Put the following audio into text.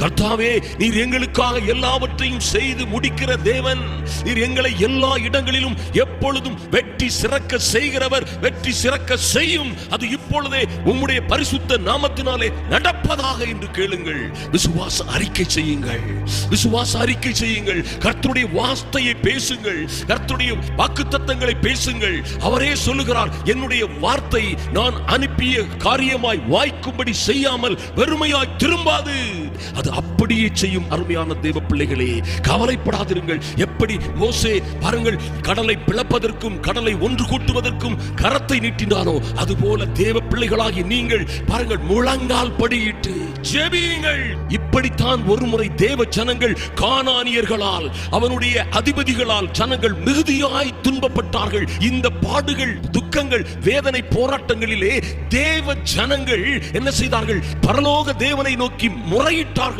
கர்த்தாவே, நீர் எங்களுக்காக எல்லாவற்றையும் செய்து முடிக்கிற தேவன். நீர் எங்களை எல்லா இடங்களிலும் எப்பொழுதும் வெற்றி சிறக்க செய்கிறவர். வெற்றி சிறக்க செய்யும். அது இப்பொழுதே உம்முடைய பரிசுத்த நாமத்தினாலே நடப்பதாக என்று கேளுங்கள். விசுவாச அறிக்கை செய்யுங்கள். விசுவாச அறிக்கை செய்யுங்கள். கர்த்தருடைய வார்த்தையை பேசுங்கள். கர்த்தருடைய வாக்குத்தத்தங்களை பேசுங்கள். அவரே சொல்லுகிறார், என்னுடைய வார்த்தை நான் அனுப்பிய காரியமாய் வாய்க்கும்படி செய்யாமல் வெறுமையாய் திரும்பாது. அது அப்படியே செய்யும். அருமையான தேவ பிள்ளைகளே, கவலைப்படாதிருங்கள். எப்படி மோசே பாருங்கள், கடலை பிளப்பதற்கும் கடலை ஒன்று கூட்டுவதற்கும் கரத்தை நீட்டினானோ, அதுபோல தேவ பிள்ளைகளாகி நீங்கள் பாருங்கள், முழங்கால் படியிட்டு ஜெபியுங்கள். இப்படித்தான் ஒருமுறை தேவ ஜனங்கள் கானானியர்களால், அவனுடைய அதிபதிகளால் ஜனங்கள் மிகுதியாய் துன்பப்பட்டார்கள். இந்த பாடுகள், துக்கங்கள், வேதனை, போராட்டங்களிலே தேவ ஜனங்கள் என்ன செய்தார்கள்? பரலோக தேவனை நோக்கி முறையிட்டார்கள்.